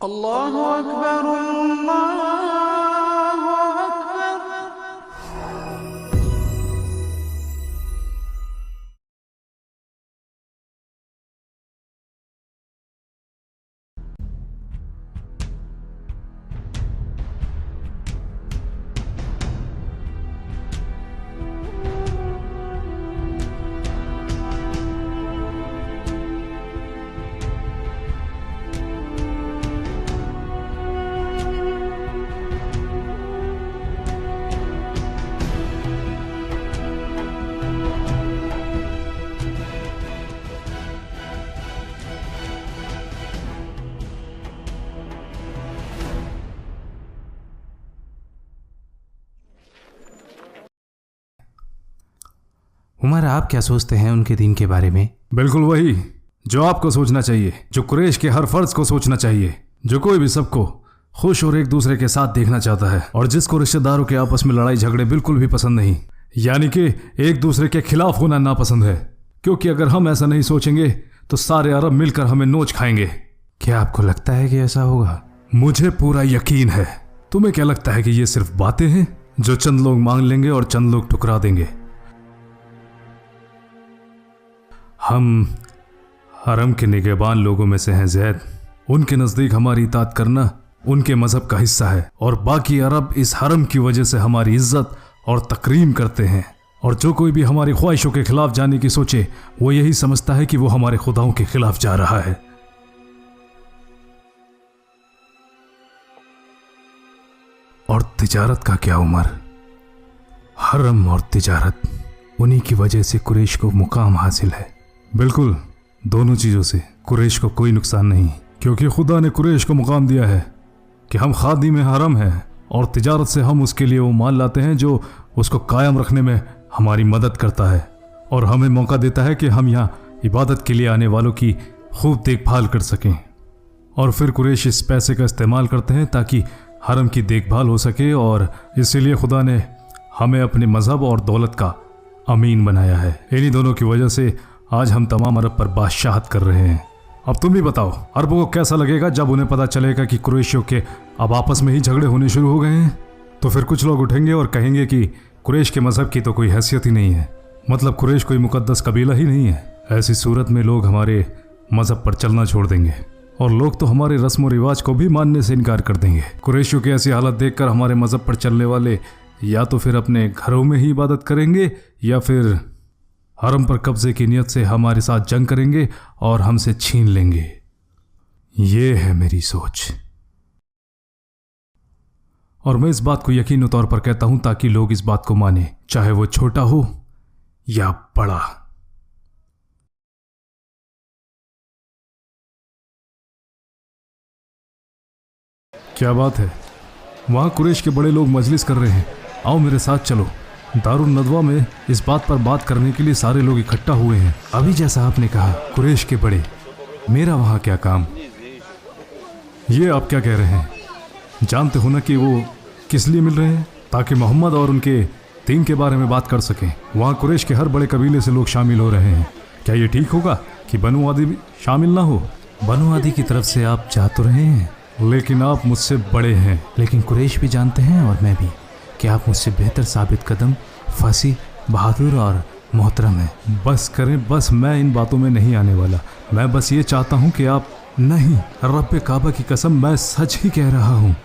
अल्लाहु अकबर अल्लाहु अकबर। उमर, आप क्या सोचते हैं उनके दीन के बारे में? बिल्कुल वही जो आपको सोचना चाहिए, जो कुरैश के हर फर्ज को सोचना चाहिए, जो कोई भी सबको खुश और एक दूसरे के साथ देखना चाहता है और जिसको रिश्तेदारों के आपस में लड़ाई झगड़े बिल्कुल भी पसंद नहीं, यानी कि एक दूसरे के खिलाफ होना नापसंद है। क्योंकि अगर हम ऐसा नहीं सोचेंगे तो सारे अरब मिलकर हमें नोच खाएंगे। क्या आपको लगता है कि ऐसा होगा? मुझे पूरा यकीन है। तुम्हें क्या लगता है कि ये सिर्फ बातें हैं जो चंद लोग मांग लेंगे और चंद लोग ठुकरा देंगे? हम हरम के निगहबान लोगों में से हैं ज़ैद। उनके नज़दीक हमारी इताअत करना उनके मज़हब का हिस्सा है और बाकी अरब इस हरम की वजह से हमारी इज्जत और तकरीम करते हैं। और जो कोई भी हमारी ख्वाहिशों के खिलाफ जाने की सोचे वो यही समझता है कि वो हमारे खुदाओं के खिलाफ जा रहा है। और तिजारत का क्या उमर? हरम और तिजारत, उन्हीं की वजह से कुरैश को मुकाम हासिल है। बिल्कुल, दोनों चीज़ों से कुरैश को कोई नुकसान नहीं, क्योंकि खुदा ने कुरैश को मुकाम दिया है कि हम खादिम हरम हैं और तिजारत से हम उसके लिए वो माल लाते हैं जो उसको कायम रखने में हमारी मदद करता है और हमें मौका देता है कि हम यहाँ इबादत के लिए आने वालों की खूब देखभाल कर सकें। और फिर कुरैश इस पैसे का इस्तेमाल करते हैं ताकि हरम की देखभाल हो सके, और इसीलिए खुदा ने हमें अपने मज़हब और दौलत का अमीन बनाया है। इन्हीं दोनों की वजह से आज हम तमाम अरब पर बादशाहत कर रहे हैं। अब तुम भी बताओ, अरबों को कैसा लगेगा जब उन्हें पता चलेगा कि कुरैशियों के अब आपस में ही झगड़े होने शुरू हो गए हैं? तो फिर कुछ लोग उठेंगे और कहेंगे कि कुरैश के मज़हब की तो कोई हैसियत ही नहीं है, मतलब कुरैश कोई मुकद्दस कबीला ही नहीं है। ऐसी सूरत में लोग हमारे मज़हब पर चलना छोड़ देंगे और लोग तो हमारे रस्म व रिवाज को भी मानने से इनकार कर देंगे। कुरैशियों की ऐसी हालत देखकर हमारे मज़हब पर चलने वाले या तो फिर अपने घरों में ही इबादत करेंगे या फिर हरम पर कब्जे की नियत से हमारे साथ जंग करेंगे और हमसे छीन लेंगे। ये है मेरी सोच, और मैं इस बात को यकीनी तौर पर कहता हूं ताकि लोग इस बात को माने, चाहे वो छोटा हो या बड़ा। क्या बात है, वहां कुरैश के बड़े लोग मजलिस कर रहे हैं। आओ मेरे साथ चलो। दारुल नदवा में इस बात पर बात करने के लिए सारे लोग इकट्ठा हुए हैं। अभी जैसा आपने कहा, कुरैश के बड़े, मेरा वहां क्या काम? ये आप क्या कह रहे हैं? जानते हो ना कि वो किस लिए मिल रहे हैं? ताकि मोहम्मद और उनके दीन के बारे में बात कर सकें। वहाँ कुरैश के हर बड़े कबीले से लोग शामिल हो रहे हैं। क्या ये ठीक होगा कि बनु आदि भी शामिल ना हो? बनु आदि की तरफ से आप जा तो रहे हैं, लेकिन आप मुझसे बड़े हैं। लेकिन कुरैश भी जानते हैं और मैं भी कि आप मुझसे बेहतर साबित कदम, फसी, बहादुर और मोहतरम हैं। बस करें, बस मैं इन बातों में नहीं आने वाला। मैं बस ये चाहता हूँ कि आप नहीं, रब्बे काबा की कसम मैं सच ही कह रहा हूँ।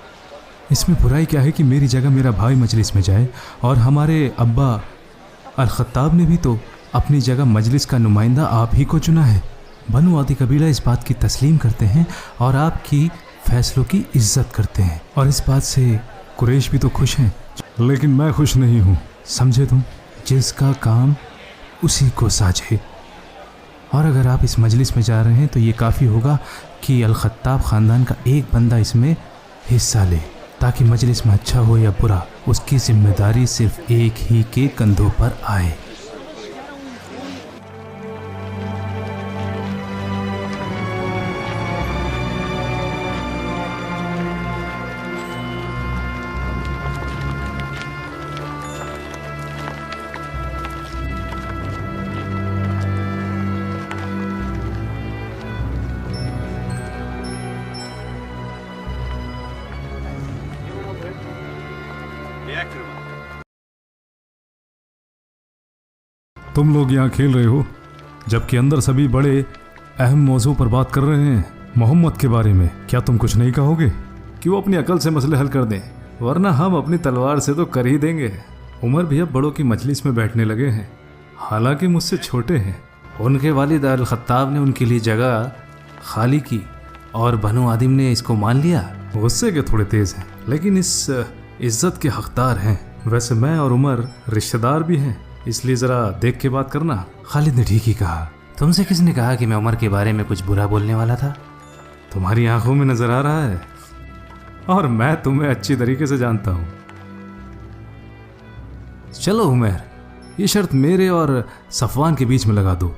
इसमें बुराई क्या है कि मेरी जगह मेरा भाई मजलिस में जाए, और हमारे अब्बा अल-खत्ताब ने भी तो अपनी जगह मजलिस का नुमाइंदा आप ही को चुना है। बनु आदि कबीला इस बात की तस्लीम करते हैं और आपकी फैसलों की इज्जत करते हैं, और इस बात से कुरैश भी तो खुश हैं। लेकिन मैं खुश नहीं हूँ, समझे तुम? जिसका काम उसी को साझे। और अगर आप इस मजलिस में जा रहे हैं तो ये काफ़ी होगा कि अल-खत्ताब ख़ानदान का एक बंदा इसमें हिस्सा ले, ताकि मजलिस में अच्छा हो या बुरा उसकी जिम्मेदारी सिर्फ एक ही के कंधों पर आए। तुम लोग यहाँ खेल रहे हो जबकि अंदर सभी बड़े अहम मौजू पर बात कर रहे हैं, मोहम्मद के बारे में। क्या तुम कुछ नहीं कहोगे कि वो अपनी अकल से मसले हल कर दें, वरना हम अपनी तलवार से तो कर ही देंगे। उमर भी अब बड़ों की मजलिस में बैठने लगे हैं, हालांकि मुझसे छोटे हैं। उनके वालिद अल खत्ताब ने उनके लिए जगह खाली की और बनु आदिम ने इसको मान लिया। गुस्से के थोड़े तेज हैं, लेकिन इस इज्जत के हकदार हैं। वैसे मैं और उमर रिश्तेदार भी हैं, इसलिए ज़रा देख के बात करना। खालिद ने ठीक ही कहा। तुमसे किसने कहा कि मैं उमर के बारे में कुछ बुरा बोलने वाला था? तुम्हारी आंखों में नजर आ रहा है, और मैं तुम्हें अच्छी तरीके से जानता हूँ। चलो उमर, ये शर्त मेरे और सफवान के बीच में लगा दो।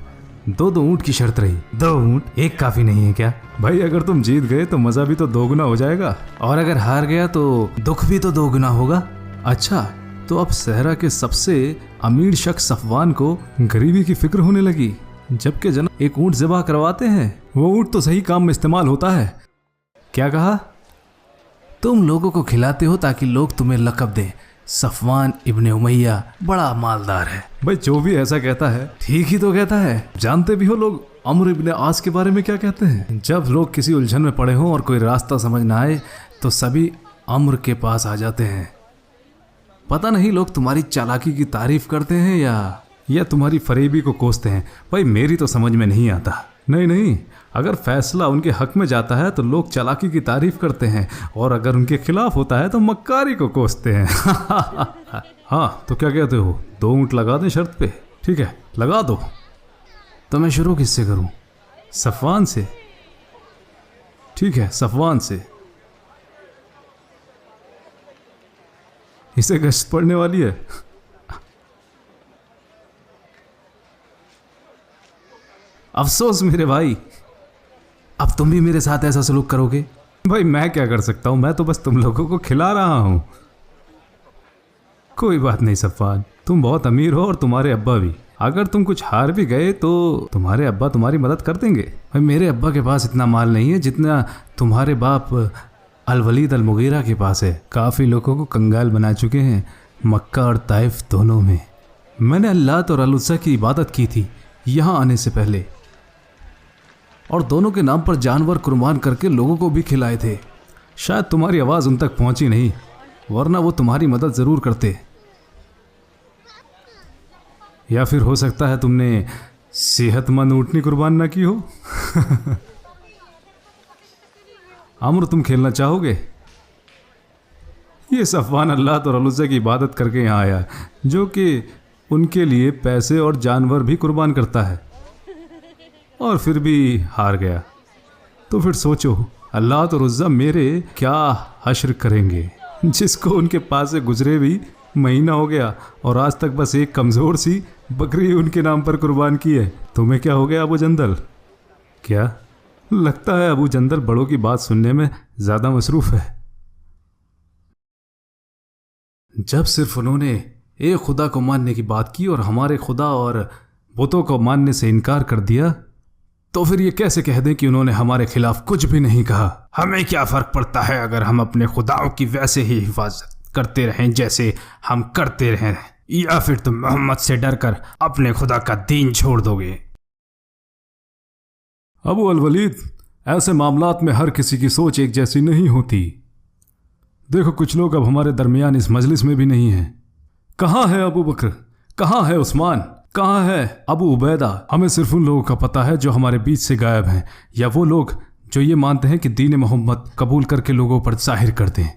2 ऊँट की शर्त रही। 2 ऊँट, एक काफी नहीं है क्या? भाई अगर तुम जीत गए तो मजा भी तो 2 गुना हो जाएगा, और अगर हार गया तो दुख भी तो 2 गुना होगा। अच्छा, तो अब सहरा के सबसे अमीर शख्स सफवान को गरीबी की फिक्र होने लगी, जबकि जनाब एक ऊँट ज़िबा करवाते हैं। वो ऊँट तो सही काम में इस्तेमाल होता है। क्या कहा? तुम लोगों को खिलाते हो ताकि लोग तुम्हें लक़ब दें, सफवान इब्ने उमैया बड़ा मालदार है। भाई जो भी ऐसा कहता है ठीक ही तो कहता है। जानते भी हो लोग अम्र इब्ने आस के बारे में क्या कहते हैं? जब लोग किसी उलझन में पड़े हों और कोई रास्ता समझ ना आए तो सभी अम्र के पास आ जाते हैं। पता नहीं लोग तुम्हारी चालाकी की तारीफ करते हैं या तुम्हारी फरेबी को कोसते हैं। भाई मेरी तो समझ में नहीं आता। नहीं, अगर फैसला उनके हक में जाता है तो लोग चालाकी की तारीफ करते हैं, और अगर उनके खिलाफ होता है तो मक्कारी को कोसते हैं। हाँ, तो क्या कहते हो, 2 ऊँट लगा दें शर्त पे? ठीक है, लगा दो। तो मैं शुरू किससे करूं? सफवान से। ठीक है, सफवान से। इसे गश्त पड़ने वाली है। अफसोस मेरे भाई, अब तुम भी मेरे साथ ऐसा सलूक करोगे? भाई मैं क्या कर सकता हूं, मैं तो बस तुम लोगों को खिला रहा हूं। कोई बात नहीं सफवान, तुम बहुत अमीर हो और तुम्हारे अब्बा भी। अगर तुम कुछ हार भी गए तो तुम्हारे अब्बा तुम्हारी मदद कर देंगे। भाई मेरे अब्बा के पास इतना माल नहीं है जितना तुम्हारे बाप अल वलीद अल मुगीरा के पास है। काफ़ी लोगों को कंगाल बना चुके हैं, मक्का और ताइफ दोनों में। मैंने अल्लाह और अल-उज़्ज़ा की इबादत की थी यहाँ आने से पहले, और दोनों के नाम पर जानवर कुर्बान करके लोगों को भी खिलाए थे। शायद तुम्हारी आवाज़ उन तक पहुंची नहीं, वरना वो तुम्हारी मदद ज़रूर करते। या फिर हो सकता है तुमने सेहतमंद ऊँटनी कुर्बान ना की हो। अम्र, तुम खेलना चाहोगे? ये सफवान अल्लाह और अल-उज़्ज़ा की इबादत करके यहाँ आया, जो कि उनके लिए पैसे और जानवर भी कुर्बान करता है, और फिर भी हार गया। तो फिर सोचो अल्लाह और उज़्ज़ा मेरे क्या हश्र करेंगे, जिसको उनके पास से गुजरे भी महीना हो गया और आज तक बस एक कमज़ोर सी बकरी उनके नाम पर कुर्बान की है। तुम्हें क्या हो गया अबू जंदल? क्या लगता है अबू जंदल बड़ों की बात सुनने में ज़्यादा मसरूफ़ है। जब सिर्फ उन्होंने एक खुदा को मानने की बात की और हमारे खुदा और बुतों को मानने से इनकार कर दिया, तो फिर ये कैसे कह दें कि उन्होंने हमारे खिलाफ कुछ भी नहीं कहा? हमें क्या फ़र्क पड़ता है अगर हम अपने खुदाओं की वैसे ही हिफाजत करते रहें जैसे हम करते रहें, या फिर तुम मोहम्मद से डरकर अपने खुदा का दीन छोड़ दोगे? अबू अल-वलीद, ऐसे मामलात में हर किसी की सोच एक जैसी नहीं होती। देखो कुछ लोग अब हमारे दरमियान इस मजलिस में भी नहीं हैं। कहाँ है अबू बकर? कहाँ है उस्मान? कहाँ है अबू उबैदा? हमें सिर्फ उन लोगों का पता है जो हमारे बीच से गायब हैं, या वो लोग जो ये मानते हैं कि दीन मोहम्मद कबूल करके लोगों पर जाहिर कर दें।